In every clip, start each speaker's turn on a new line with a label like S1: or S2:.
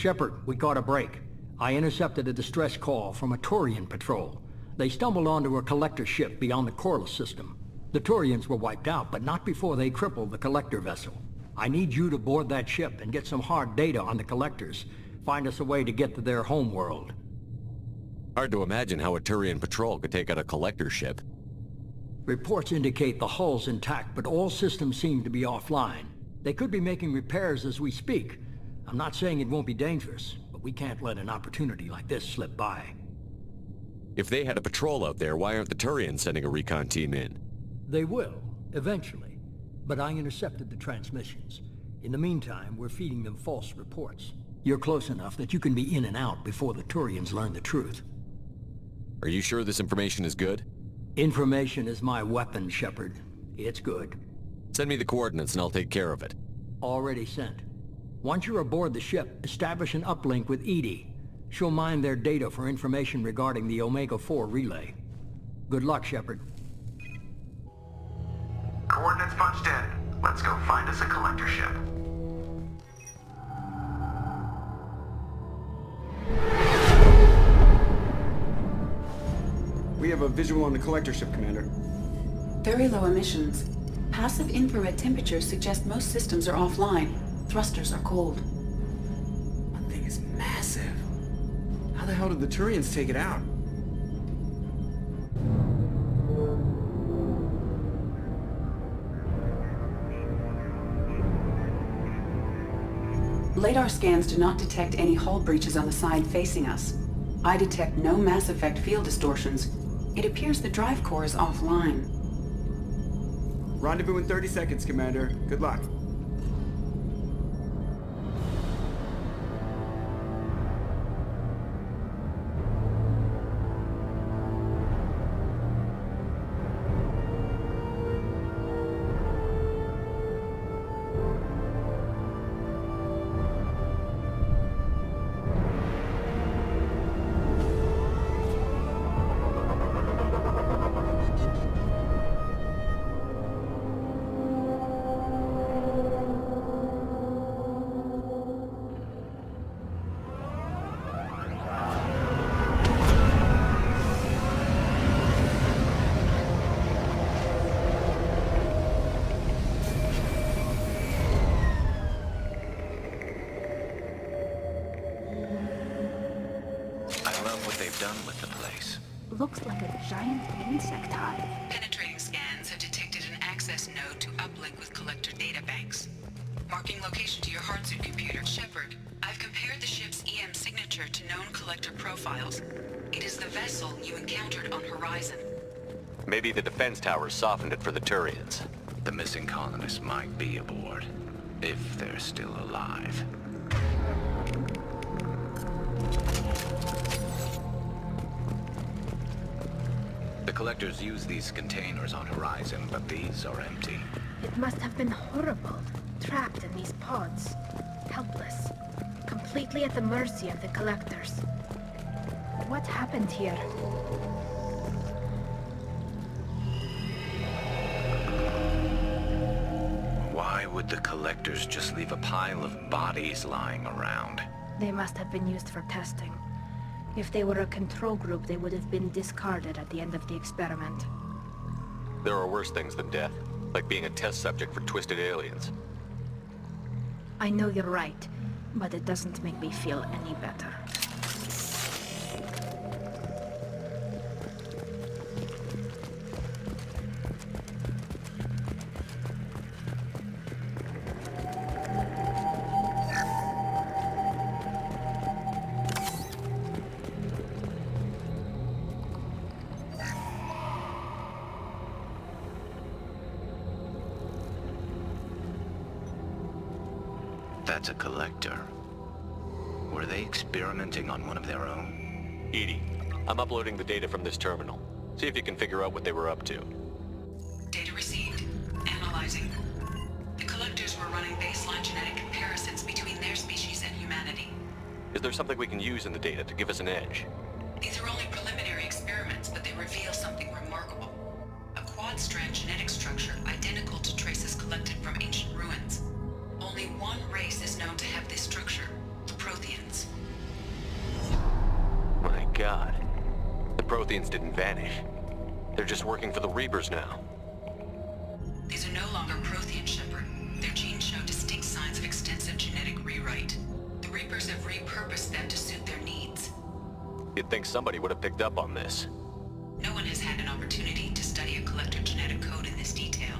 S1: Shepard, we caught a break. I intercepted a distress call from a Turian patrol. They stumbled onto a collector ship beyond the Corliss system. The Turians were wiped out, but not before they crippled the collector vessel. I need you to board that ship and get some hard data on the collectors. Find us a way to get to their homeworld.
S2: Hard to imagine how a Turian patrol could take out a collector ship.
S1: Reports indicate the hull's intact, but all systems seem to be offline. They could be making repairs as we speak. I'm not saying it won't be dangerous, but we can't let an opportunity like this slip by.
S2: If they had a patrol out there, why aren't the Turians sending a recon team in?
S1: They will, eventually. But I intercepted the transmissions. In the meantime, we're feeding them false reports. You're close enough that you can be in and out before the Turians learn the truth.
S2: Are you sure this information is good?
S1: Information is my weapon, Shepard. It's good.
S2: Send me the coordinates and I'll take care of it.
S1: Already sent. Once you're aboard the ship, establish an uplink with Edie. She'll mine their data for information regarding the Omega-4 relay. Good luck, Shepard.
S3: Coordinates punched in. Let's go find us a collector ship.
S4: We have a visual on the collector ship, Commander.
S5: Very low emissions. Passive infrared temperatures suggest most systems are offline. Thrusters are cold.
S4: That thing is massive. How the hell did the Turians take it out?
S5: Radar scans do not detect any hull breaches on the side facing us. I detect no Mass Effect field distortions. It appears the drive core is offline.
S4: Rendezvous in 30 seconds, Commander. Good luck.
S6: Looks like a giant insect hive.
S5: Penetrating scans have detected an access node to uplink with collector databanks. Marking location to your hardsuit computer. Shepard, I've compared the ship's EM signature to known collector profiles. It is the vessel you encountered on Horizon.
S2: Maybe the defense towers softened it for the Turians.
S7: The missing colonists might be aboard, if they're still alive. The collectors use these containers on Horizon, but these are empty.
S6: It must have been horrible, trapped in these pods. Helpless. Completely at the mercy of the collectors. What happened here?
S7: Why would the collectors just leave a pile of bodies lying around?
S6: They must have been used for testing. If they were a control group, they would have been discarded at the end of the experiment.
S2: There are worse things than death, like being a test subject for twisted aliens.
S6: I know you're right, but it doesn't make me feel any better.
S7: That's a collector. Were they experimenting on one of their own?
S2: Edie, I'm uploading the data from this terminal. See if you can figure out what they were up to.
S5: Data received. Analyzing. The collectors were running baseline genetic comparisons between their species and humanity.
S2: Is there something we can use in the data to give us an edge?
S5: These are only preliminary experiments, but they reveal something remarkable. A quad-strand genetic structure identical to traces collected from ancient ruins. Only one race is known to have this structure, the Protheans.
S2: God. The Protheans didn't vanish. They're just working for the Reapers now.
S5: These are no longer Prothean, Shepard. Their genes show distinct signs of extensive genetic rewrite. The Reapers have repurposed them to suit their needs.
S2: You'd think somebody would have picked up on this.
S5: No one has had an opportunity to study a collector genetic code in this detail.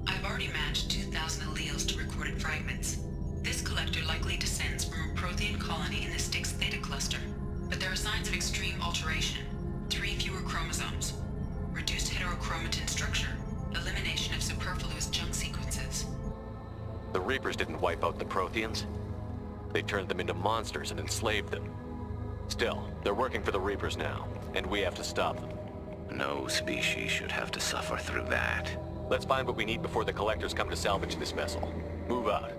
S5: I've already matched 2,000 alleles to recorded fragments. This collector likely descends from a Prothean colony in the Styx Theta cluster. But there are signs of extreme alteration. 3 fewer chromosomes. Reduced heterochromatin structure. Elimination of superfluous junk sequences.
S2: The Reapers didn't wipe out the Protheans. They turned them into monsters and enslaved them. Still, they're working for the Reapers now, and we have to stop them.
S7: No species should have to suffer through that.
S2: Let's find what we need before the Collectors come to salvage this vessel. Move out.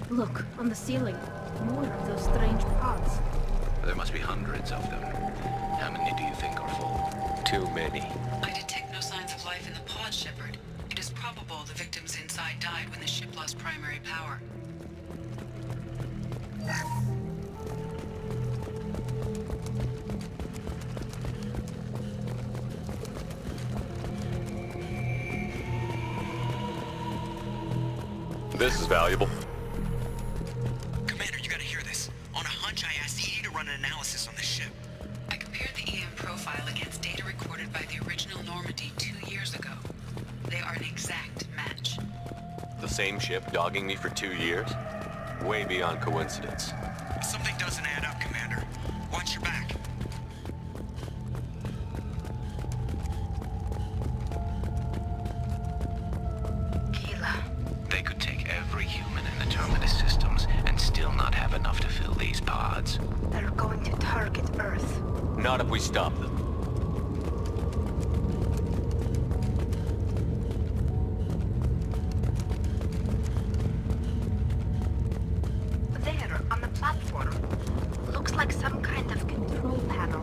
S6: Look, on the ceiling. More of those strange pods.
S7: There must be hundreds of them. How many do you think are full?
S2: Too many.
S5: I detect no signs of life in the pod, Shepard. It is probable the victims inside died when the ship lost primary power.
S2: This is valuable.
S8: Commander, you gotta hear this. On a hunch, I asked Edie to run an analysis on this ship.
S5: I compared the EM profile against data recorded by the original Normandy 2 years ago. They are an exact match.
S2: The same ship dogging me for 2 years? Way beyond coincidence.
S8: Something doesn't add up, Commander. Watch your back.
S7: They could take every human in the Terminus systems and still not have enough to fill these pods.
S6: They're going to target Earth.
S2: Not if we stop them.
S6: There, on the platform. Looks like some kind of control panel.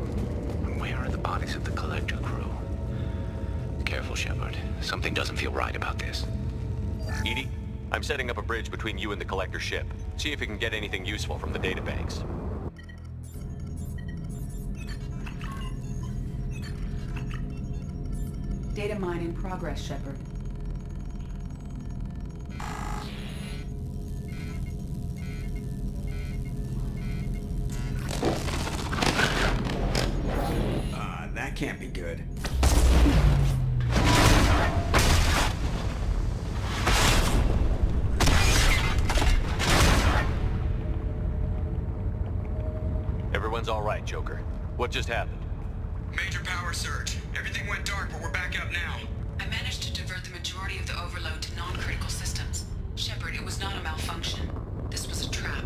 S7: Where are the bodies of the Collector crew? Careful, Shepard. Something doesn't feel right about this.
S2: Edie, I'm setting up a bridge between you and the Collector ship. See if you can get anything useful from the databanks.
S9: Data mine in progress, Shepard.
S4: That can't be good.
S2: Everyone's all right, Joker. What just happened?
S8: Major power surge. Everything went dark, but we're back up now.
S5: I managed to divert the majority of the overload to non-critical systems. Shepard, it was not a malfunction. This was a trap.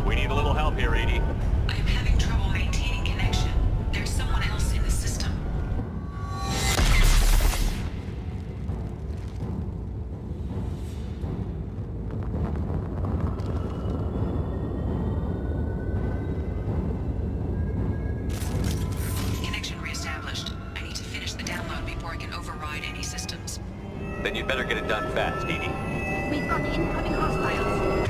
S2: We need a little help here, Edie.
S5: I am having trouble maintaining connection. There's someone else in the system. Connection reestablished. I need to finish the download before I can override any systems.
S2: Then you'd better get it done fast, Edie.
S6: We've got incoming hostiles.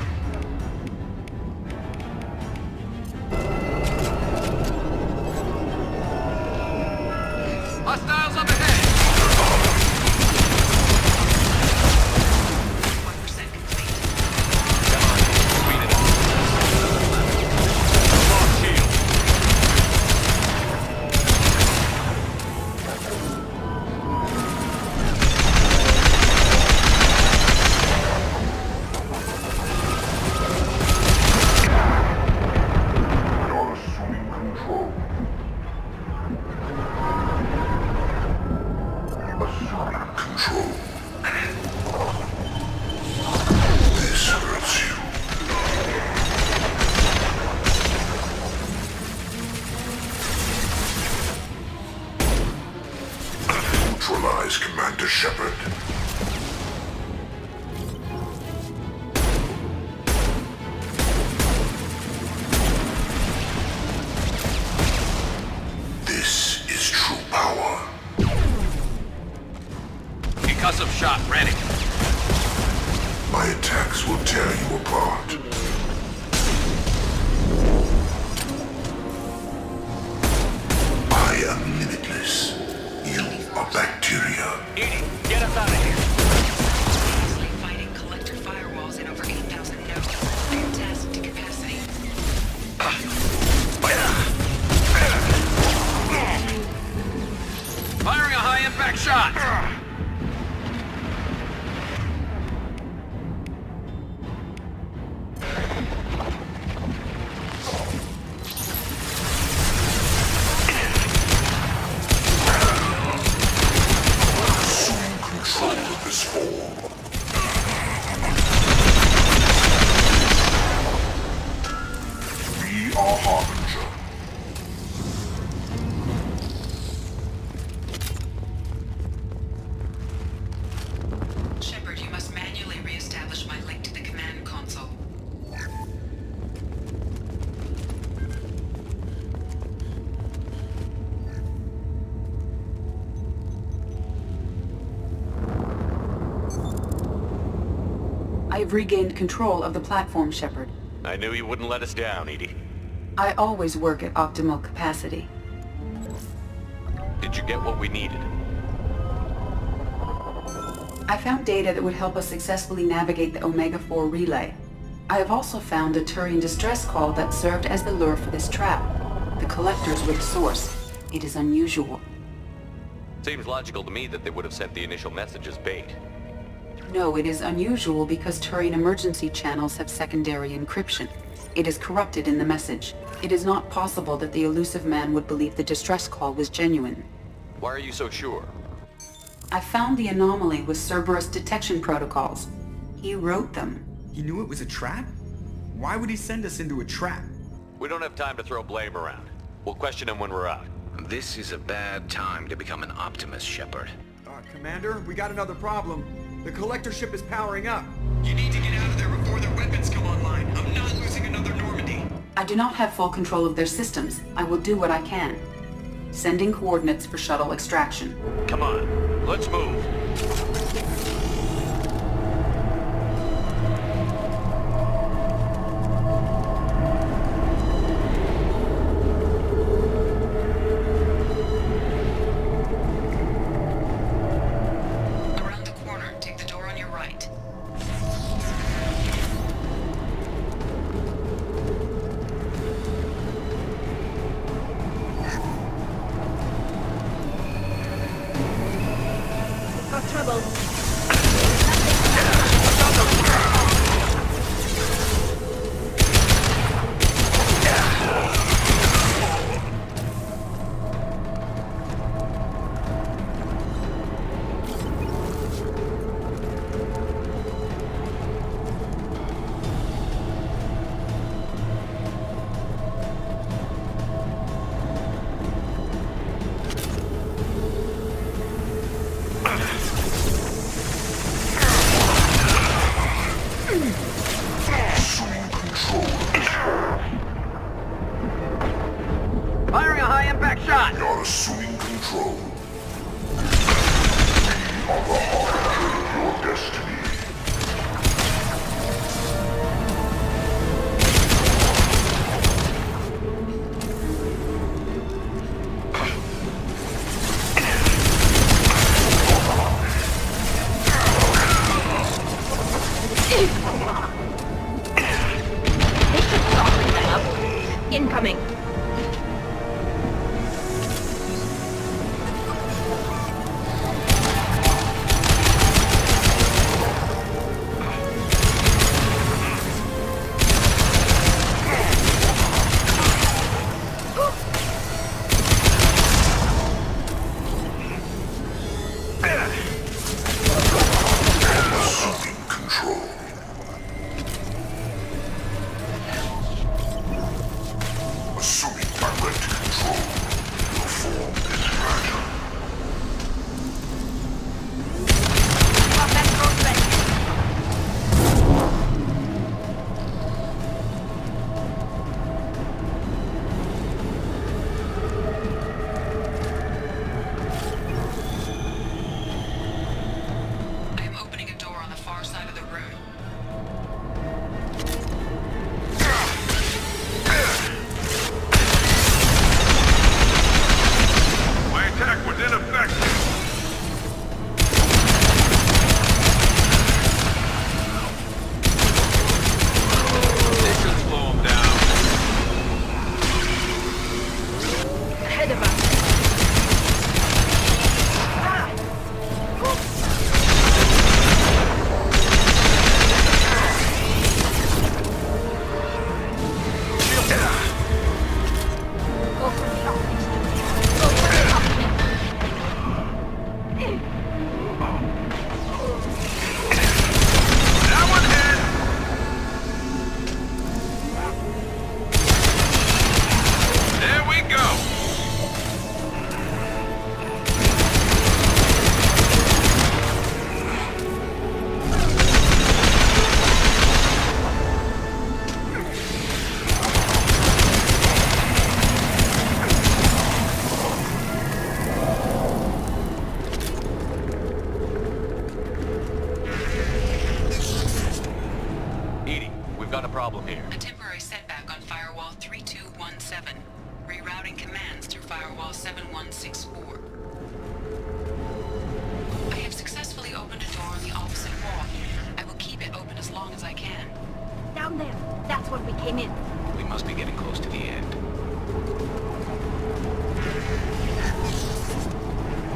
S2: Hostiles up ahead!
S5: 1% complete.
S2: Come on, speed it up. Lock shield.
S10: neutralize Commander Shepard. This is true power.
S7: Concussive shot ready.
S10: My attacks will tear you apart. I am limitless. You are bacteria.
S2: Edie, get us out of here.
S5: Easily fighting collector firewalls in over 8,000 nodes. Fantastic to capacity.
S7: Firing a high-impact shot!
S10: Assume control of this form. We are Harbinger.
S5: Shepard, you must manually re-establish my link to the command console.
S9: I have regained control of the platform, Shepard.
S2: I knew you wouldn't let us down, Edie.
S9: I always work at optimal capacity.
S2: Did you get what we needed?
S9: I found data that would help us successfully navigate the Omega-4 relay. I have also found a Turian distress call that served as the lure for this trap. The collectors were the source. It is unusual.
S2: Seems logical to me that they would have sent the initial message as bait.
S9: No, it is unusual because Turian emergency channels have secondary encryption. It is corrupted in the message. It is not possible that the elusive man would believe the distress call was genuine.
S2: Why are you so sure?
S9: I found the anomaly with Cerberus detection protocols. He wrote them.
S4: He knew it was a trap? Why would he send us into a trap?
S2: We don't have time to throw blame around. We'll question him when we're out.
S7: This is a bad time to become an optimist, Shepard.
S4: Commander, we got another problem. The collector ship is powering up.
S8: You need to get out of there before their weapons come online. I'm not losing another Normandy.
S9: I do not have full control of their systems. I will do what I can. Sending coordinates for shuttle extraction.
S2: Come on, let's move.
S5: Around the corner, take the door on your right.
S6: Got trouble.
S10: Assume control of this form.
S7: Firing a high-impact shot!
S10: We are assuming control. We are the Harbinger of your destiny.
S6: Incoming.
S5: Firewall 7164. I have successfully opened a door on the opposite wall. I will keep it open as long as I can.
S6: Down there. That's where we came in.
S7: We must be getting close to the end.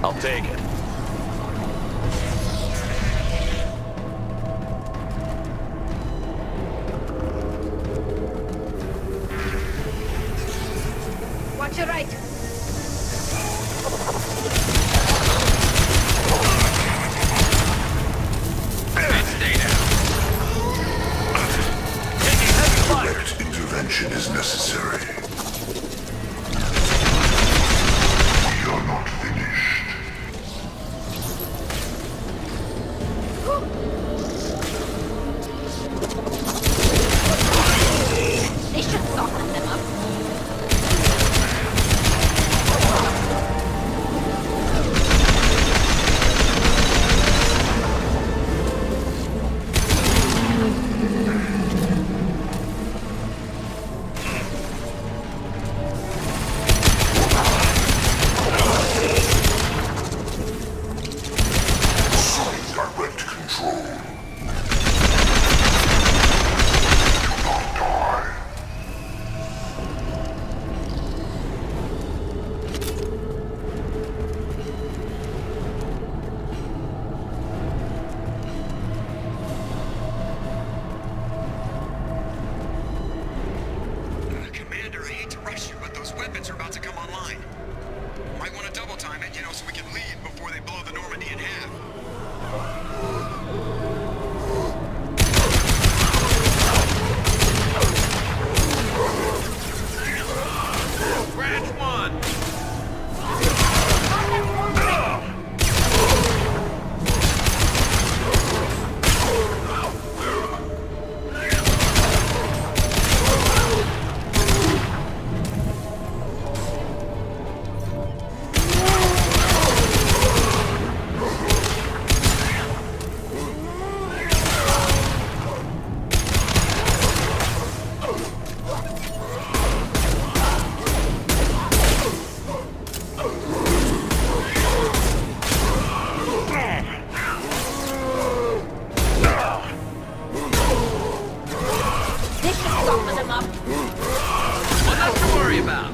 S2: I'll take it.
S6: Watch your right.
S10: Direct intervention is necessary. We are not finished.
S6: They should soften them up.
S10: Direct control. Do not die.
S8: Commander, I hate to rush you, but those weapons are about to come online. Might want to double time it, so we can leave before they blow the Normandy in half.
S2: Branch 1!
S6: They should soften them up.
S2: What else to worry about?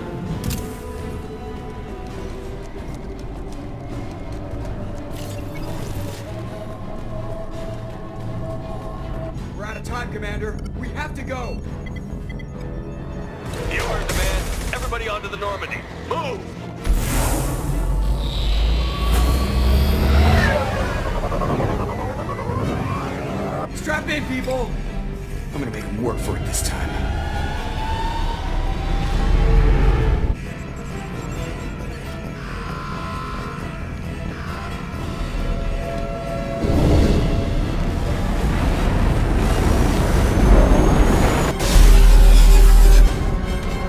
S4: We're out of time, Commander. We have to go.
S2: You heard the man. Everybody onto the Normandy. Move!
S4: Strap in, people. I'm gonna make them work for it this time.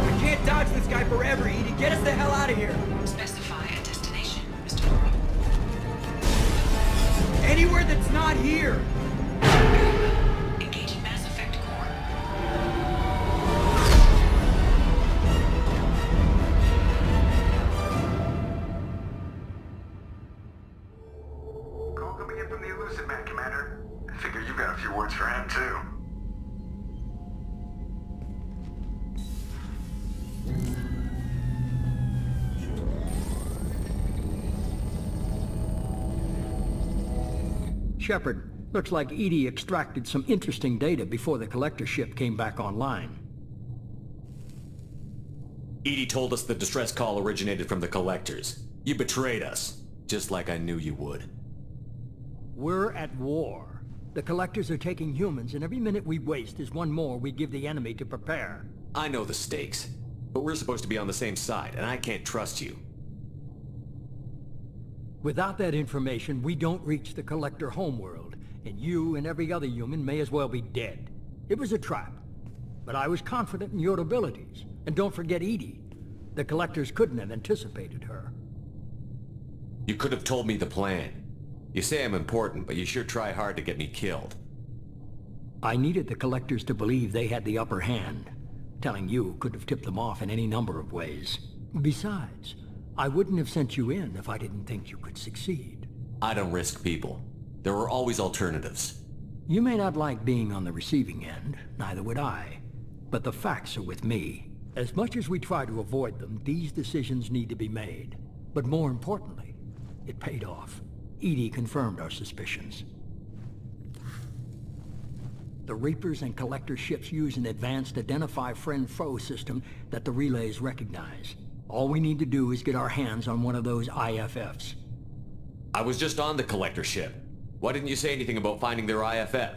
S4: We can't dodge this guy forever, Edie. Get us the hell out of here.
S5: Specify a destination, Mr. Laurel.
S4: Anywhere that's not here.
S5: Engaging Mass Effect Core.
S3: Call coming in from the Elusive Man, Commander. I figure you've got a few words for him, too.
S1: Shepard, looks like Edie extracted some interesting data before the collector ship came back online.
S11: Edie told us the distress call originated from the collectors. You betrayed us, just like I knew you would.
S1: We're at war. The collectors are taking humans, and every minute we waste is one more we give the enemy to prepare.
S11: I know the stakes, but we're supposed to be on the same side, and I can't trust you.
S1: Without that information, we don't reach the collector homeworld, and you and every other human may as well be dead. It was a trap, but I was confident in your abilities. And don't forget Edie. The collectors couldn't have anticipated her.
S11: You could have told me the plan. You say I'm important, but you sure try hard to get me killed.
S1: I needed the collectors to believe they had the upper hand. Telling you could have tipped them off in any number of ways. Besides, I wouldn't have sent you in if I didn't think you could succeed.
S11: I don't risk people. There are always alternatives.
S1: You may not like being on the receiving end, neither would I. But the facts are with me. As much as we try to avoid them, these decisions need to be made. But more importantly, it paid off. Edie confirmed our suspicions. The Reapers and Collector ships use an advanced Identify Friend-Foe system that the relays recognize. All we need to do is get our hands on one of those IFFs.
S11: I was just on the Collector ship. Why didn't you say anything about finding their IFF?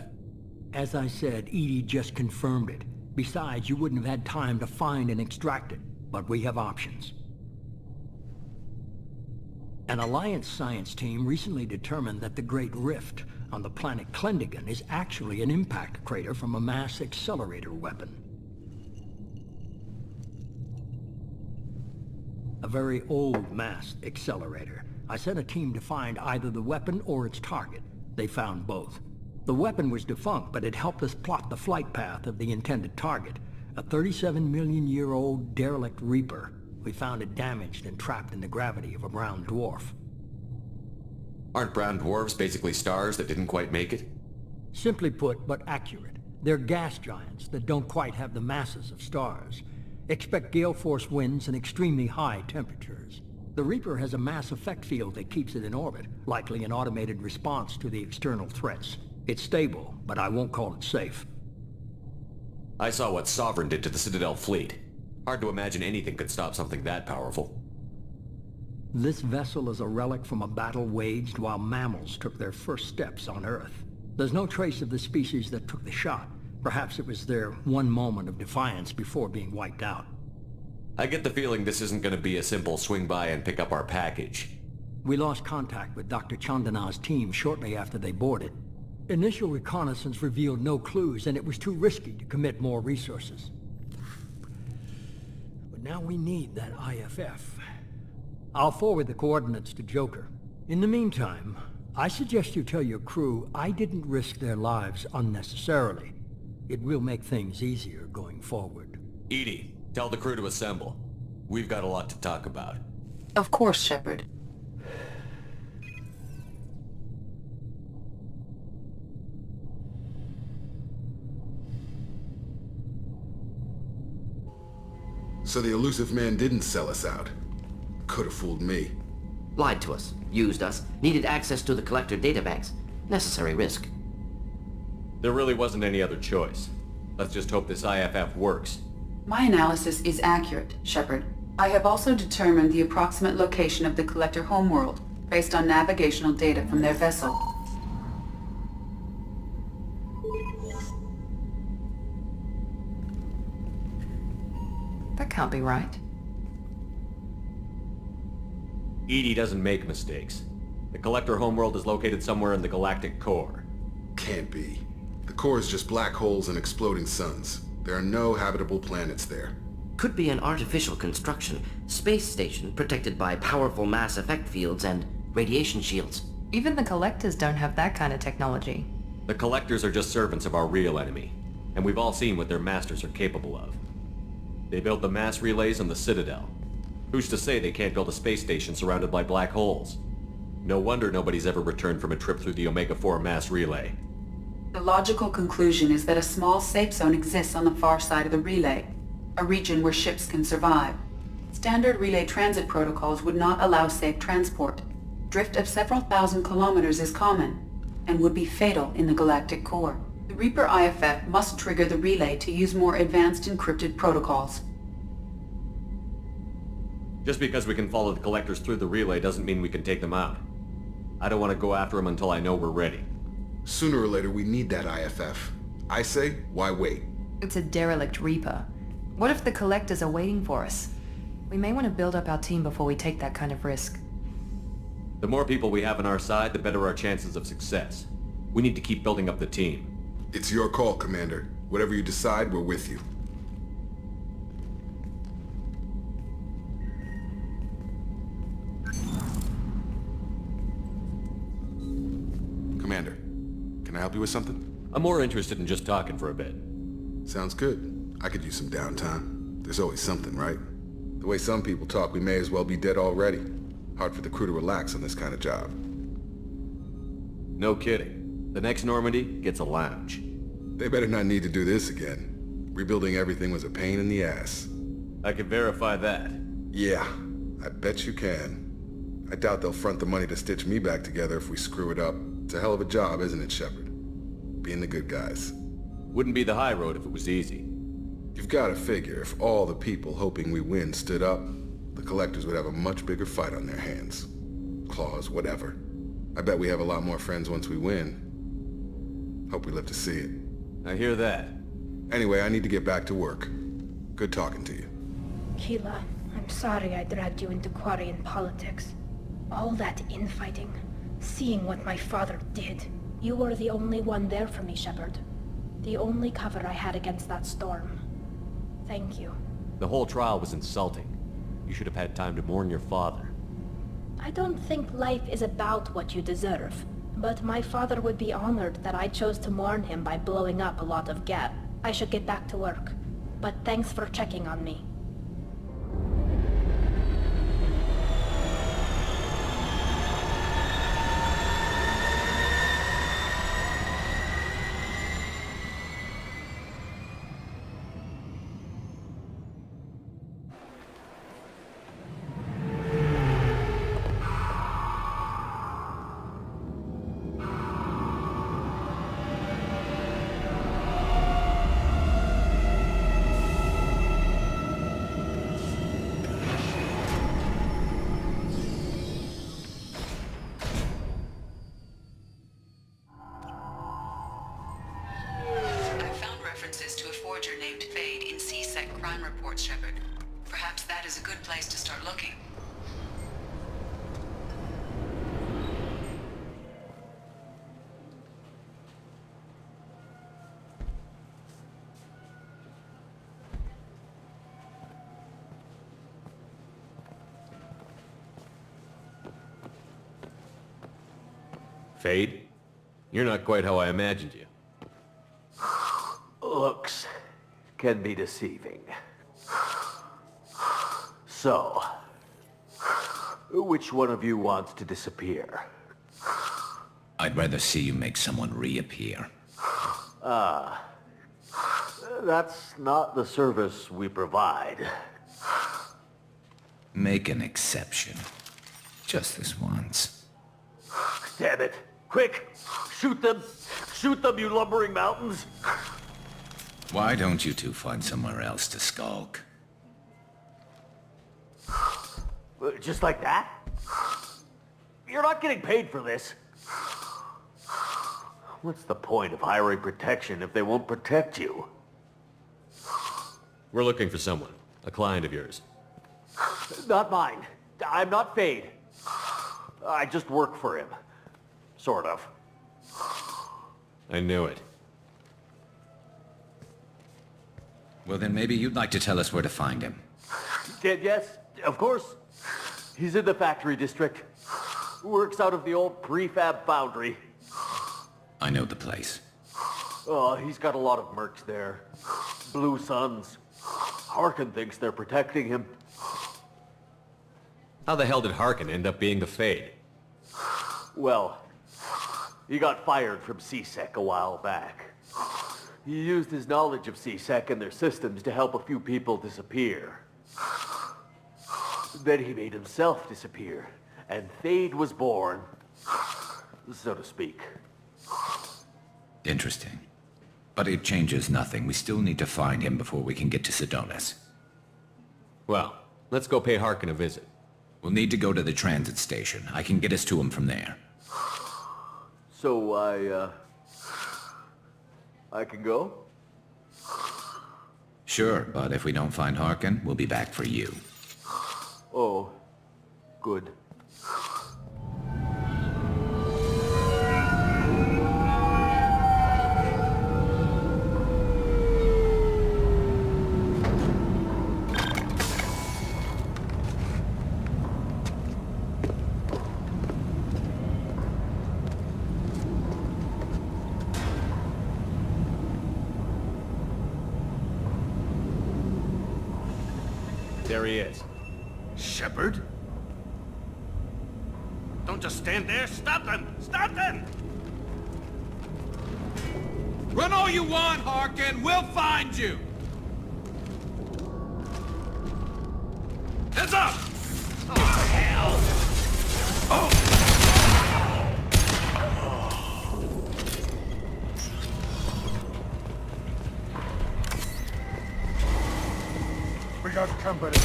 S1: As I said, Edie just confirmed it. Besides, you wouldn't have had time to find and extract it. But we have options. An Alliance science team recently determined that the Great Rift on the planet Klendigan is actually an impact crater from a mass accelerator weapon. A very old mass accelerator. I sent a team to find either the weapon or its target. They found both. The weapon was defunct, but it helped us plot the flight path of the intended target. A 37-million-year-old derelict Reaper. We found it damaged and trapped in the gravity of a brown dwarf.
S11: Aren't brown dwarves basically stars that didn't quite make it?
S1: Simply put, but accurate. They're gas giants that don't quite have the masses of stars. Expect gale force winds and extremely high temperatures. The Reaper has a mass effect field that keeps it in orbit, likely an automated response to the external threats. It's stable, but I won't call it safe.
S11: I saw what Sovereign did to the Citadel fleet. Hard to imagine anything could stop something that powerful.
S1: This vessel is a relic from a battle waged while mammals took their first steps on Earth. There's no trace of the species that took the shot. Perhaps it was their one moment of defiance before being wiped out.
S11: I get the feeling this isn't going to be a simple swing by and pick up our package.
S1: We lost contact with Dr. Chandana's team shortly after they boarded. Initial reconnaissance revealed no clues, and it was too risky to commit more resources. But now we need that IFF. I'll forward the coordinates to Joker. In the meantime, I suggest you tell your crew I didn't risk their lives unnecessarily. It will make things easier going forward.
S11: Edie, tell the crew to assemble. We've got a lot to talk about.
S9: Of course, Shepard.
S10: So the elusive man didn't sell us out. Could have fooled me.
S12: Lied to us, used us, needed access to the Collector databanks. Necessary risk.
S11: There really wasn't any other choice. Let's just hope this IFF works.
S9: My analysis is accurate, Shepard. I have also determined the approximate location of the Collector homeworld, based on navigational data from their vessel. That can't be right.
S11: Edie doesn't make mistakes. The Collector homeworld is located somewhere in the galactic core.
S10: Can't be. The core is just black holes and exploding suns. There are no habitable planets there.
S12: Could be an artificial construction, space station protected by powerful mass effect fields and radiation shields.
S13: Even the Collectors don't have that kind of technology.
S11: The Collectors are just servants of our real enemy, and we've all seen what their masters are capable of. They built the mass relays on the Citadel. Who's to say they can't build a space station surrounded by black holes? No wonder nobody's ever returned from a trip through the Omega-4 mass relay.
S9: The logical conclusion is that a small safe zone exists on the far side of the relay, a region where ships can survive. Standard relay transit protocols would not allow safe transport. Drift of several thousand kilometers is common, and would be fatal in the galactic core. The Reaper IFF must trigger the relay to use more advanced encrypted protocols.
S11: Just because we can follow the Collectors through the relay doesn't mean we can take them out. I don't want to go after them until I know we're ready.
S10: Sooner or later we need that IFF. I say, why wait?
S13: It's a derelict Reaper. What if the Collectors are waiting for us? We may want to build up our team before we take that kind of risk.
S11: The more people we have on our side, the better our chances of success. We need to keep building up the team.
S10: It's your call, Commander. Whatever you decide, we're with you. Commander, can I help you with something?
S11: I'm more interested in just talking for a bit.
S10: Sounds good. I could use some downtime. There's always something, right? The way some people talk, we may as well be dead already. Hard for the crew to relax on this kind of job.
S11: No kidding. The next Normandy gets a lounge.
S10: They better not need to do this again. Rebuilding everything was a pain in the ass.
S11: I can verify that.
S10: Yeah, I bet you can. I doubt they'll front the money to stitch me back together if we screw it up. It's a hell of a job, isn't it, Shepard? Being the good guys.
S11: Wouldn't be the high road if it was easy.
S10: You've got to figure, if all the people hoping we win stood up, the Collectors would have a much bigger fight on their hands. Claws, whatever. I bet we have a lot more friends once we win. Hope we live to see it.
S11: I hear that.
S10: Anyway, I need to get back to work. Good talking to you.
S6: Keela, I'm sorry I dragged you into Quarian politics. All that infighting, seeing what my father did. You were the only one there for me, Shepard. The only cover I had against that storm. Thank you.
S11: The whole trial was insulting. You should have had time to mourn your father.
S6: I don't think life is about what you deserve, but my father would be honored that I chose to mourn him by blowing up a lot of gas. I should get back to work, but thanks for checking on me.
S5: To a forger named Fade in C-Sec crime reports, Shepard. Perhaps that is a good place to start looking.
S11: Fade? You're not quite how I imagined you.
S14: Looks can be deceiving. So, which one of you wants to disappear?
S7: I'd rather see you make someone reappear.
S14: That's not the service we provide.
S7: Make an exception. Just this once.
S14: Damn it! Quick! Shoot them! Shoot them, you lumbering mountains!
S7: Why don't you two find somewhere else to skulk?
S14: Just like that? You're not getting paid for this. What's the point of hiring protection if they won't protect you?
S11: We're looking for someone. A client of yours.
S14: Not mine. I'm not Fade. I just work for him. Sort of.
S11: I knew it.
S7: Well, then maybe you'd like to tell us where to find him.
S14: Yes, of course. He's in the factory district. Works out of the old prefab foundry.
S7: I know the place.
S14: Oh, he's got a lot of mercs there. Blue Suns. Harkin thinks they're protecting him.
S11: How the hell did Harkin end up being the Fade?
S14: Well, he got fired from C-Sec a while back. He used his knowledge of C-Sec and their systems to help a few people disappear. Then he made himself disappear, and Fade was born, so to speak.
S7: Interesting. But it changes nothing. We still need to find him before we can get to Sedonis.
S11: Well, let's go pay Harkin a visit.
S7: We'll need to go to the transit station. I can get us to him from there.
S14: So I can go?
S7: Sure, but if we don't find Harkin, we'll be back for you.
S14: Oh, good.
S11: There he is.
S15: Shepard? Don't just stand there. Stop them! Stop them!
S16: Run all you want, Harkin. We'll find you. Heads up!
S15: Oh, hell!
S16: Oh!
S17: We got company.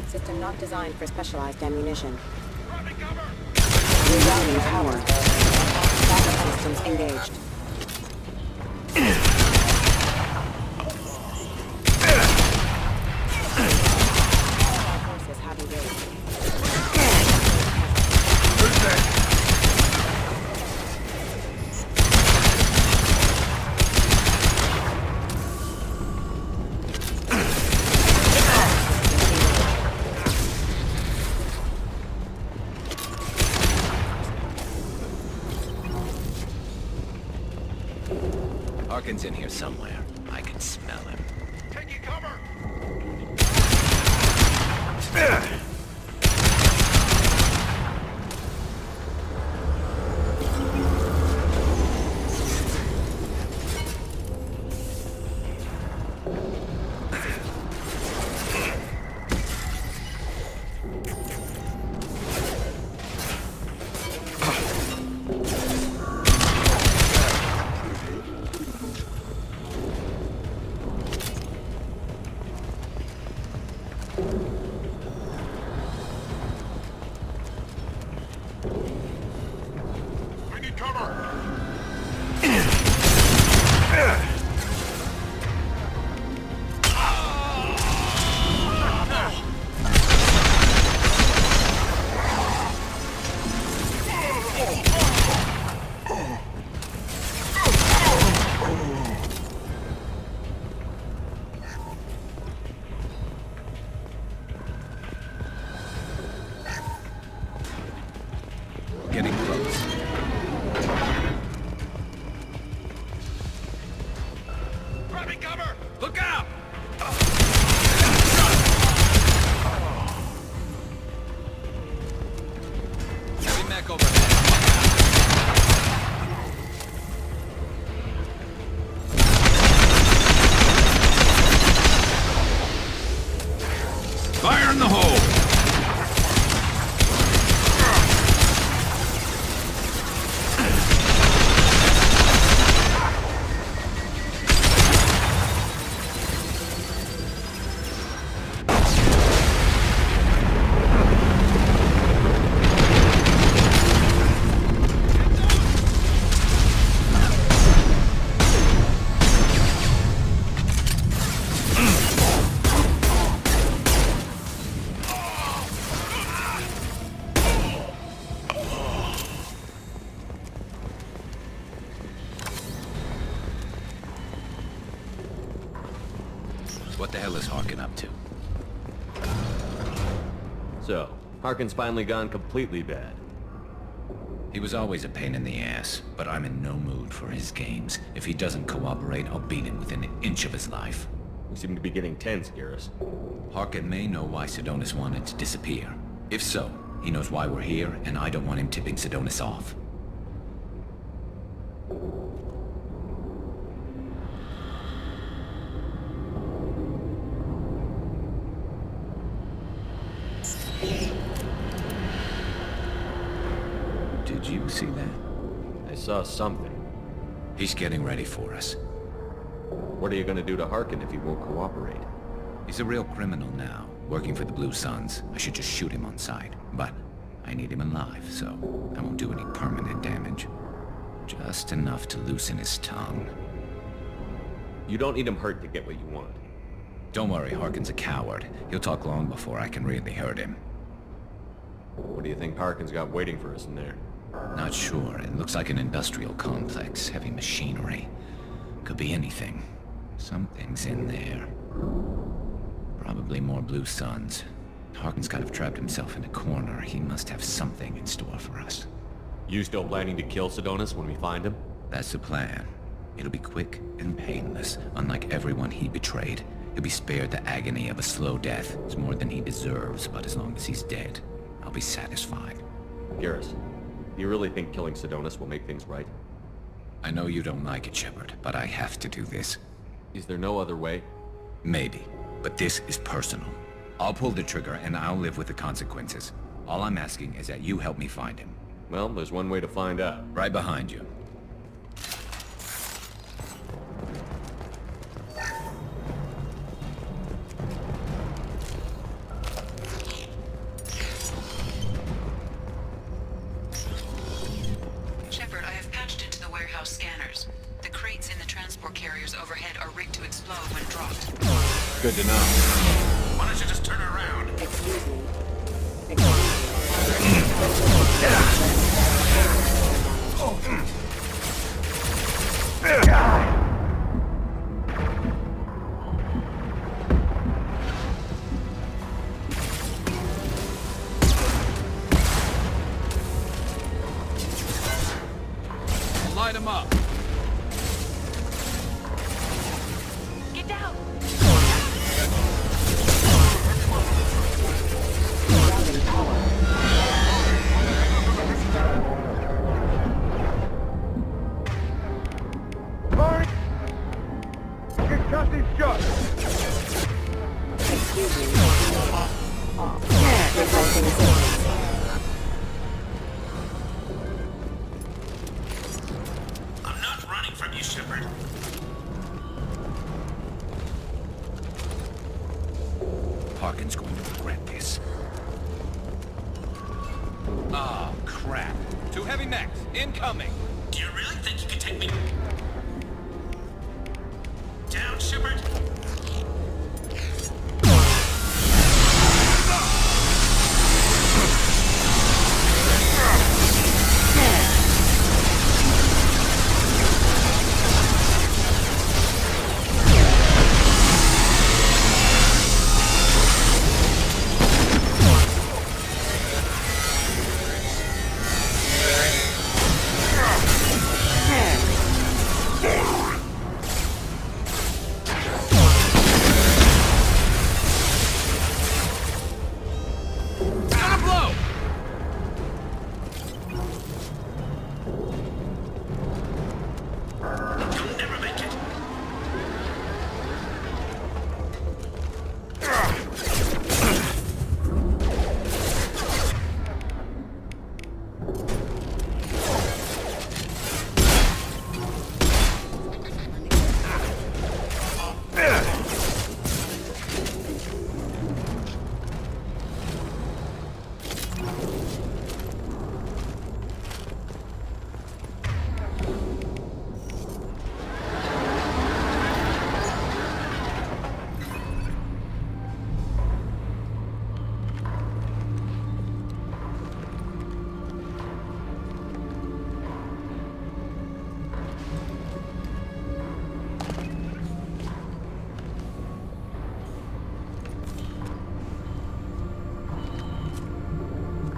S18: System not designed for specialized ammunition. Rerouting power. Backup systems engaged. Forces have engaged.
S16: Who's that?
S7: Harkin's in here somewhere. I can smell him.
S16: Taking cover! I need cover!
S7: Getting close.
S16: Grabbing cover! Look out! Heavy mech overhead. Fire in the hole!
S7: What the hell is Harkin up to?
S11: So, Harkin's finally gone completely bad.
S7: He was always a pain in the ass, but I'm in no mood for his games. If he doesn't cooperate, I'll beat him within an inch of his life.
S11: You seem to be getting tense, Garrus.
S7: Harkin may know why Sidonis wanted to disappear. If so, he knows why we're here, and I don't want him tipping Sidonis off. Did you see that?
S11: I saw something.
S7: He's getting ready for us.
S11: What are you gonna do to Harkin if he won't cooperate?
S7: He's a real criminal now, working for the Blue Suns. I should just shoot him on sight. But I need him alive, so I won't do any permanent damage. Just enough to loosen his tongue.
S11: You don't need him hurt to get what you want.
S7: Don't worry, Harkin's a coward. He'll talk long before I can really hurt him.
S11: What do you think Harkin's got waiting for us in there?
S7: Not sure. It looks like an industrial complex. Heavy machinery. Could be anything. Something's in there. Probably more Blue Suns. Harkin's got to have trapped himself in a corner. He must have something in store for us.
S11: You still planning to kill Sidonis when we find him?
S7: That's the plan. It'll be quick and painless, unlike everyone he betrayed. He'll be spared the agony of a slow death. It's more than he deserves, but as long as he's dead, I'll be satisfied.
S11: Garrus, do you really think killing Sidonis will make things right?
S7: I know you don't like it, Shepard, but I have to do this.
S11: Is there no other way?
S7: Maybe, but this is personal. I'll pull the trigger and I'll live with the consequences. All I'm asking is that you help me find him.
S11: Well, there's one way to find out.
S7: Right behind you.
S5: Shepard, I have patched into the warehouse scanners. The crates in the transport carriers overhead are rigged to explode when dropped.
S11: Good to know.
S15: Why don't you just turn around?
S18: Excuse me.
S16: Light him up.
S5: Get down!
S17: Mark! Get Cassie shot!
S18: Excuse me. Requesting assistance.
S15: I'm not running from you, Shepard.
S7: Harkin's going to regret this.
S16: Oh, crap. Two heavy mechs, incoming.
S15: Do you really think you can take me down, Shepard?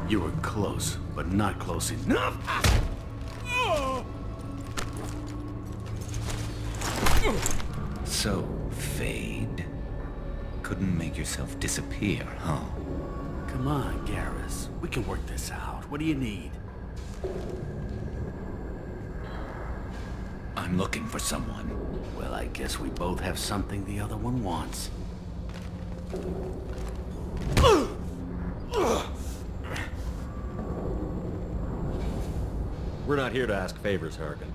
S15: You were close, but not close enough.
S7: So, Fade. Couldn't make yourself disappear, huh?
S15: Come on, Garrus. We can work this out. What do you need?
S7: I'm looking for someone.
S15: Well, I guess we both have something the other one wants.
S11: We're not here to ask favors, Harkin.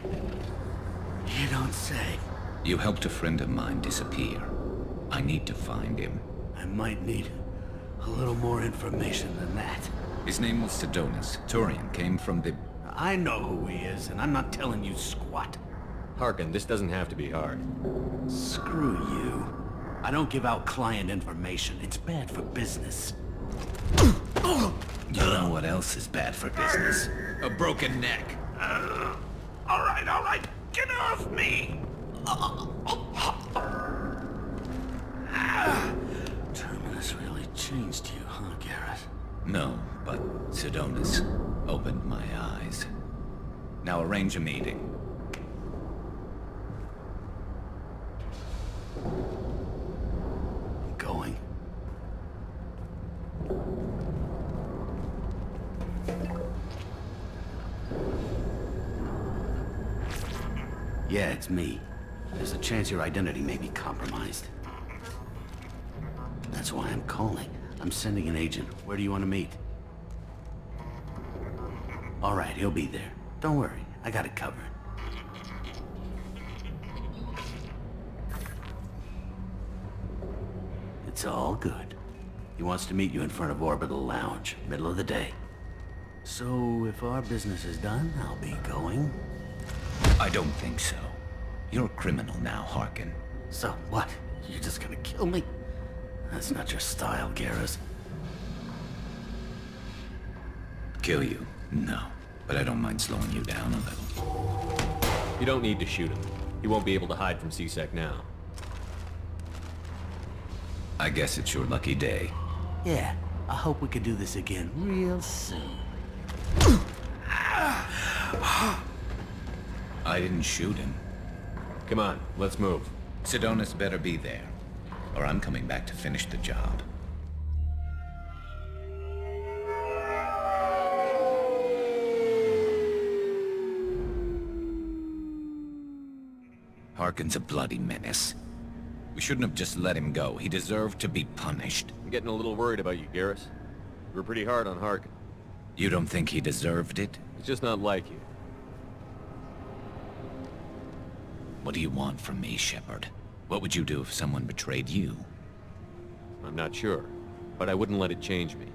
S15: You don't say.
S7: You helped a friend of mine disappear. I need to find him.
S15: I might need a little more information than that.
S7: His name was Sidonis. Turian came from the...
S15: I know who he is, and I'm not telling you squat.
S11: Harkin, this doesn't have to be hard.
S15: Screw you. I don't give out client information. It's bad for business.
S7: You know what else is bad for business? A broken neck.
S15: All right. Get off me! Terminus really changed you, huh, Garrus?
S7: No, but Sidonis opened my eyes. Now arrange a meeting.
S15: Yeah, it's me. There's a chance your identity may be compromised. That's why I'm calling. I'm sending an agent. Where do you want to meet? All right, he'll be there. Don't worry, I got it covered. It's all good. He wants to meet you in front of Orbital Lounge, middle of the day. So, if our business is done, I'll be going.
S7: I don't think so. You're a criminal now, Harkin.
S15: So, what? You're just gonna kill me? That's not your style, Garrus.
S7: Kill you? No. But I don't mind slowing you down a little.
S11: You don't need to shoot him. He won't be able to hide from C-Sec now.
S7: I guess it's your lucky day.
S15: Yeah, I hope we can do this again real soon.
S7: I didn't shoot him.
S11: Come on, let's move.
S7: Sidonis better be there, or I'm coming back to finish the job. Harkin's a bloody menace. We shouldn't have just let him go. He deserved to be punished.
S11: I'm getting a little worried about you, Garrus. You were pretty hard on Harkin.
S7: You don't think he deserved it?
S11: He's just not like you.
S7: What do you want from me, Shepard? What would you do if someone betrayed you?
S11: I'm not sure, but I wouldn't let it change me.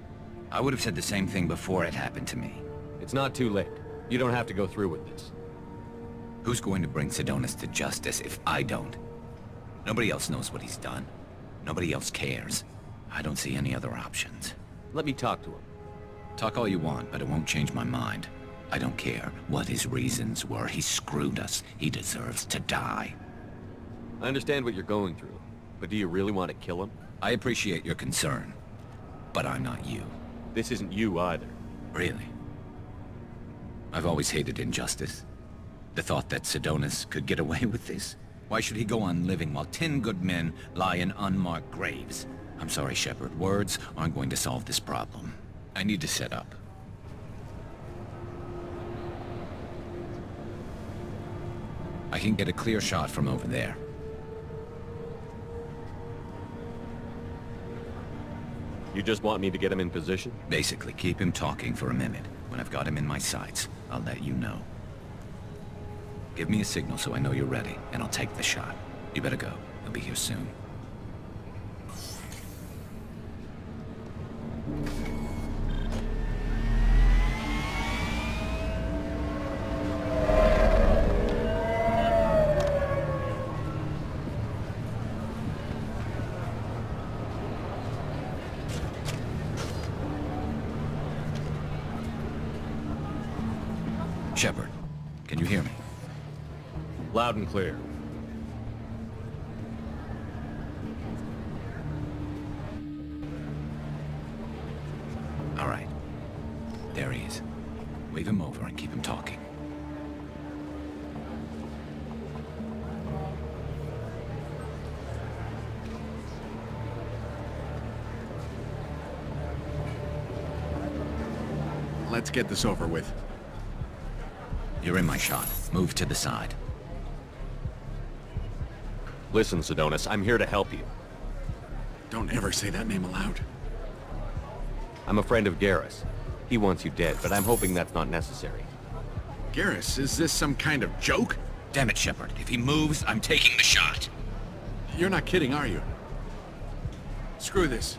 S7: I would have said the same thing before it happened to me.
S11: It's not too late. You don't have to go through with this.
S7: Who's going to bring Sidonis to justice if I don't? Nobody else knows what he's done. Nobody else cares. I don't see any other options.
S11: Let me talk to him.
S7: Talk all you want, but it won't change my mind. I don't care what his reasons were. He screwed us. He deserves to die.
S11: I understand what you're going through, but do you really want to kill him?
S7: I appreciate your concern, but I'm not you.
S11: This isn't you either.
S7: Really? I've always hated injustice. The thought that Sidonis could get away with this? Why should he go on living while 10 good men lie in unmarked graves? I'm sorry, Shepard. Words aren't going to solve this problem. I need to set up. I can get a clear shot from over there.
S11: You just want me to get him in position?
S7: Basically, keep him talking for a minute. When I've got him in my sights, I'll let you know. Give me a signal so I know you're ready, and I'll take the shot. You better go. He'll be here soon. Shepard, can you hear me?
S11: Loud and clear.
S7: All right. There he is. Wave him over and keep him talking.
S4: Let's get this over with.
S7: You're in my shot. Move to the side.
S11: Listen, Sidonis, I'm here to help you.
S4: Don't ever say that name aloud.
S11: I'm a friend of Garrus. He wants you dead, but I'm hoping that's not necessary.
S4: Garrus, is this some kind of joke?
S7: Damn it, Shepard. If he moves, I'm taking the shot.
S4: You're not kidding, are you? Screw this.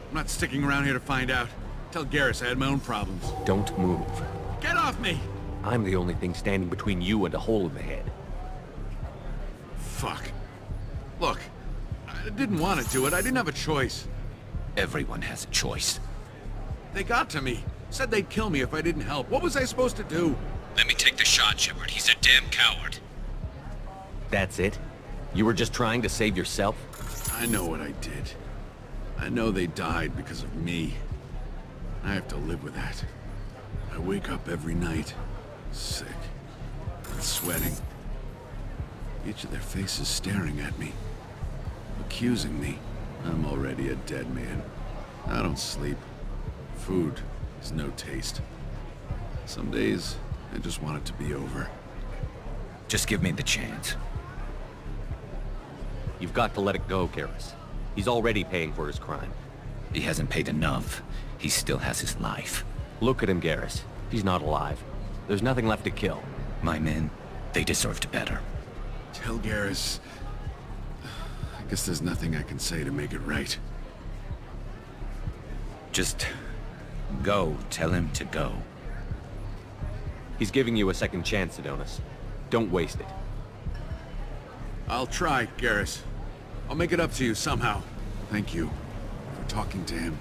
S4: I'm not sticking around here to find out. Tell Garrus I had my own problems.
S11: Don't move.
S4: Get off me!
S11: I'm the only thing standing between you and a hole in the head.
S4: Fuck. Look, I didn't want to do it. I didn't have a choice.
S7: Everyone has a choice.
S4: They got to me. Said they'd kill me if I didn't help. What was I supposed to do?
S7: Let me take the shot, Shepard. He's a damn coward.
S11: That's it? You were just trying to save yourself?
S4: I know what I did. I know they died because of me. I have to live with that. I wake up every night, sick, and sweating. Each of their faces staring at me, accusing me. I'm already a dead man. I don't sleep. Food has no taste. Some days, I just want it to be over.
S7: Just give me the chance.
S11: You've got to let it go, Garrus. He's already paying for his crime.
S7: He hasn't paid enough. He still has his life.
S11: Look at him, Garrus. He's not alive. There's nothing left to kill.
S7: My men, they deserved better.
S4: Tell Garrus... I guess there's nothing I can say to make it right.
S7: Just... go. Tell him to go.
S11: He's giving you a second chance, Adonis. Don't waste it.
S4: I'll try, Garrus. I'll make it up to you somehow. Thank you for talking to him.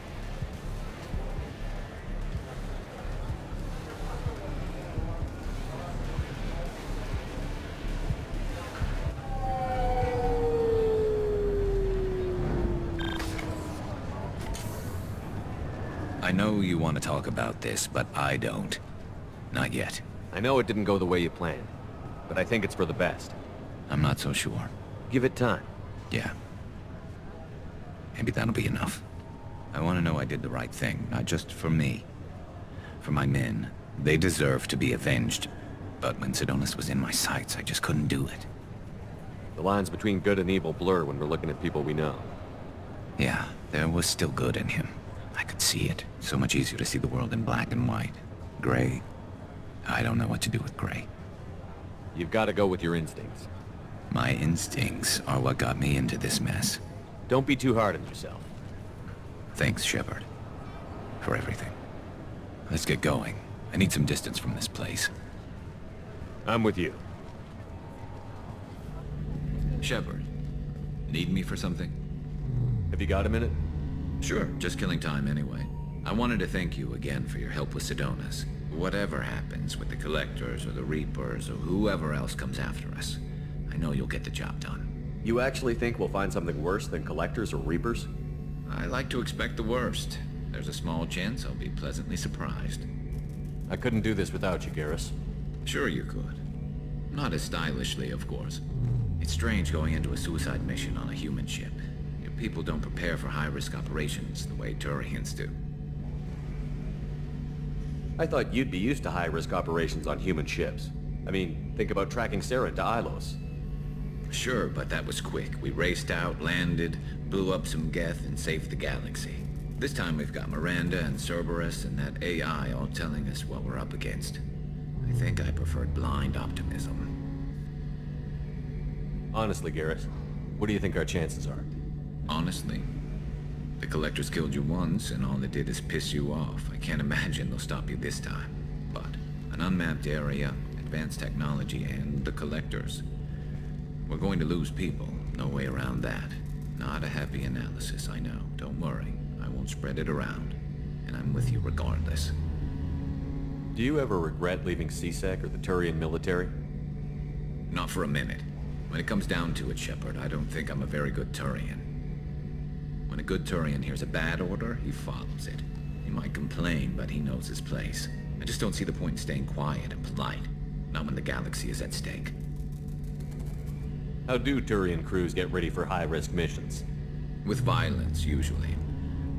S7: I know you want to talk about this, but I don't. Not yet.
S11: I know it didn't go the way you planned, but I think it's for the best.
S7: I'm not so sure.
S11: Give it time.
S7: Yeah. Maybe that'll be enough. I want to know I did the right thing, not just for me. For my men. They deserve to be avenged. But when Sidonis was in my sights, I just couldn't do it.
S11: The lines between good and evil blur when we're looking at people we know.
S7: Yeah, there was still good in him. I could see it. So much easier to see the world in black and white. Gray. I don't know what to do with gray.
S11: You've got to go with your instincts.
S7: My instincts are what got me into this mess.
S11: Don't be too hard on yourself.
S7: Thanks, Shepard. For everything. Let's get going. I need some distance from this place.
S11: I'm with you.
S7: Shepard. Need me for something?
S11: Have you got a minute?
S7: Sure, just killing time anyway. I wanted to thank you again for your help with Sidonis. Whatever happens with the Collectors or the Reapers or whoever else comes after us, I know you'll get the job done.
S11: You actually think we'll find something worse than Collectors or Reapers?
S7: I like to expect the worst. There's a small chance I'll be pleasantly surprised.
S11: I couldn't do this without you, Garrus.
S7: Sure you could. Not as stylishly, of course. It's strange going into a suicide mission on a human ship. Your people don't prepare for high-risk operations the way Turians do.
S11: I thought you'd be used to high-risk operations on human ships. I mean, think about tracking Saren to Ilos.
S7: Sure, but that was quick. We raced out, landed, blew up some Geth, and saved the galaxy. This time we've got Miranda and Cerberus and that AI all telling us what we're up against. I think I preferred blind optimism.
S11: Honestly, Garrus, what do you think our chances are?
S7: Honestly? The Collectors killed you once, and all they did is piss you off. I can't imagine they'll stop you this time. But an unmapped area, advanced technology, and the Collectors. We're going to lose people. No way around that. Not a happy analysis, I know. Don't worry. I won't spread it around. And I'm with you regardless.
S11: Do you ever regret leaving CSEC or the Turian military?
S7: Not for a minute. When it comes down to it, Shepard, I don't think I'm a very good Turian. When a good Turian hears a bad order, he follows it. He might complain, but he knows his place. I just don't see the point in staying quiet and polite. Not when the galaxy is at stake.
S11: How do Turian crews get ready for high-risk missions?
S7: With violence, usually.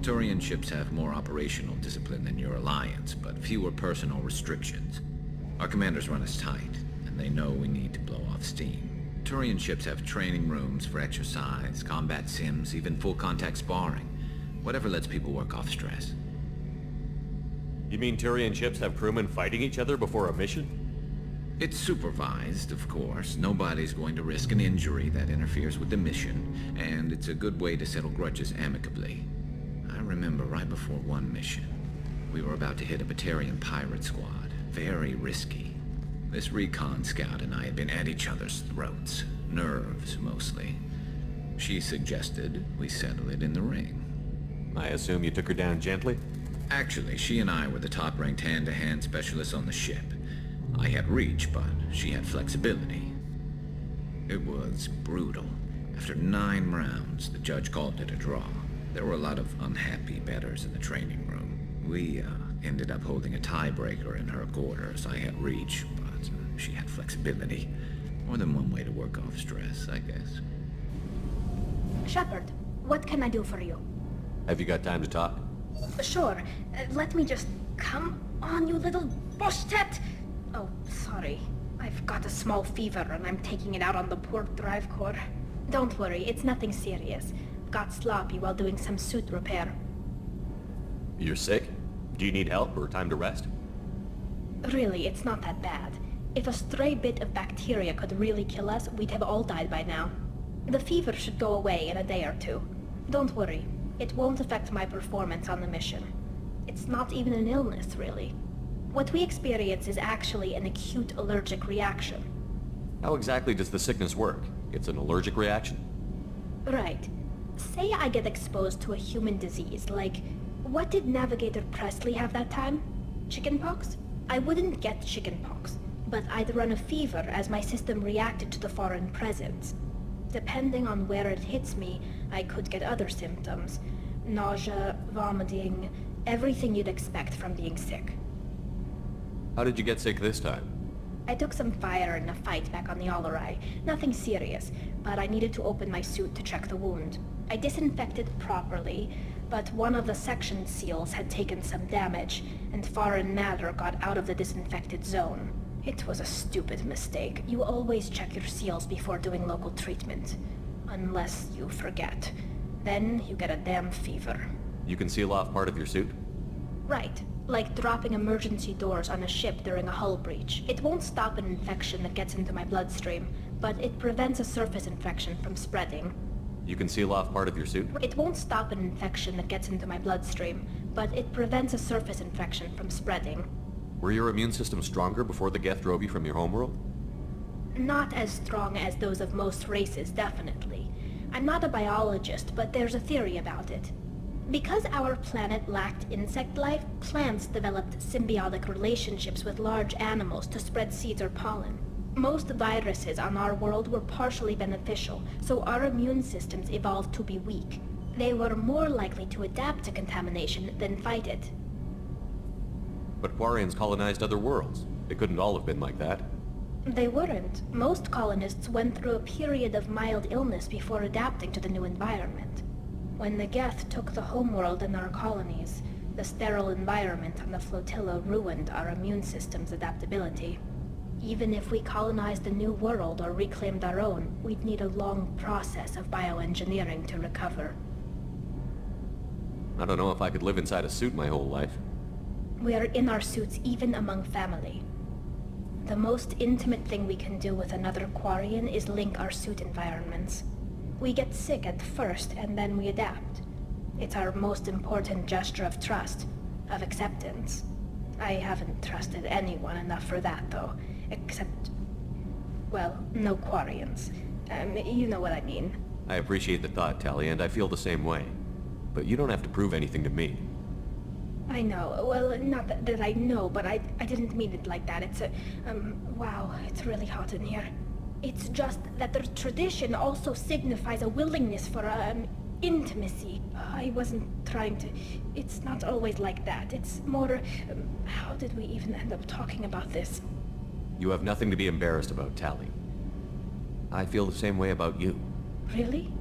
S7: Turian ships have more operational discipline than your alliance, but fewer personal restrictions. Our commanders run us tight, and they know we need to blow off steam. Turian ships have training rooms for exercise, combat sims, even full-contact sparring. Whatever lets people work off stress.
S11: You mean Turian ships have crewmen fighting each other before a mission?
S7: It's supervised, of course. Nobody's going to risk an injury that interferes with the mission, and it's a good way to settle grudges amicably. I remember right before one mission, we were about to hit a Batarian pirate squad. Very risky. This recon scout and I had been at each other's throats. Nerves, mostly. She suggested we settle it in the ring.
S11: I assume you took her down gently?
S7: Actually, she and I were the top-ranked hand-to-hand specialists on the ship. I had reach, but she had flexibility. It was brutal. After 9 rounds, the judge called it a draw. There were a lot of unhappy bettors in the training room. We ended up holding a tiebreaker in her quarters. I had reach, but she had flexibility. More than one way to work off stress, I guess.
S6: Shepard, what can I do for you?
S11: Have you got time to talk?
S6: Sure. Let me just... Come on, you little bush-tet! Oh, sorry. I've got a small fever and I'm taking it out on the port drive core. Don't worry, it's nothing serious. Got sloppy while doing some suit repair.
S11: You're sick? Do you need help or time to rest?
S6: Really, it's not that bad. If a stray bit of bacteria could really kill us, we'd have all died by now. The fever should go away in a day or two. Don't worry, it won't affect my performance on the mission. It's not even an illness, really. What we experience is actually an acute allergic reaction.
S11: How exactly does the sickness work? It's an allergic reaction?
S6: Right. Say I get exposed to a human disease, like... What did Navigator Presley have that time? Chickenpox? I wouldn't get chickenpox, but I'd run a fever as my system reacted to the foreign presence. Depending on where it hits me, I could get other symptoms. Nausea, vomiting, everything you'd expect from being sick.
S11: How did you get sick this time?
S6: I took some fire in a fight back on the Allerai. Nothing serious, but I needed to open my suit to check the wound. I disinfected properly, but one of the section seals had taken some damage, and foreign matter got out of the disinfected zone. It was a stupid mistake. You always check your seals before doing local treatment. Unless you forget. Then you get a damn fever.
S11: You can seal off part of your suit?
S6: Right. Like dropping emergency doors on a ship during a hull breach. It won't stop an infection that gets into my bloodstream, but it prevents a surface infection from spreading.
S11: You can seal off part of your suit?
S6: It won't stop an infection that gets into my bloodstream, but it prevents a surface infection from spreading.
S11: Were your immune system stronger before the Geth drove you from your homeworld?
S6: Not as strong as those of most races, definitely. I'm not a biologist, but there's a theory about it. Because our planet lacked insect life, plants developed symbiotic relationships with large animals to spread seeds or pollen. Most viruses on our world were partially beneficial, so our immune systems evolved to be weak. They were more likely to adapt to contamination than fight it.
S11: But Quarians colonized other worlds. They couldn't all have been like that.
S6: They weren't. Most colonists went through a period of mild illness before adapting to the new environment. When the Geth took the homeworld and our colonies, the sterile environment on the flotilla ruined our immune system's adaptability. Even if we colonized a new world or reclaimed our own, we'd need a long process of bioengineering to recover.
S11: I don't know if I could live inside a suit my whole life.
S6: We are in our suits even among family. The most intimate thing we can do with another Quarian is link our suit environments. We get sick at first, and then we adapt. It's our most important gesture of trust, of acceptance. I haven't trusted anyone enough for that, though. Except... well, no Quarians. You know what I mean.
S11: I appreciate the thought, Tally, and I feel the same way. But you don't have to prove anything to me.
S6: I know. Well, not that I know, but I didn't mean it like that. It's a... wow, it's really hot in here. It's just that the tradition also signifies a willingness for, intimacy. I wasn't trying to... It's not always like that. It's more... how did we even end up talking about this?
S11: You have nothing to be embarrassed about, Tally. I feel the same way about you.
S6: Really?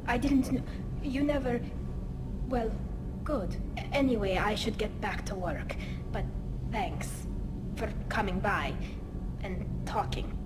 S6: I didn't know... You never... Well, good. Anyway, I should get back to work. But thanks for coming by and talking.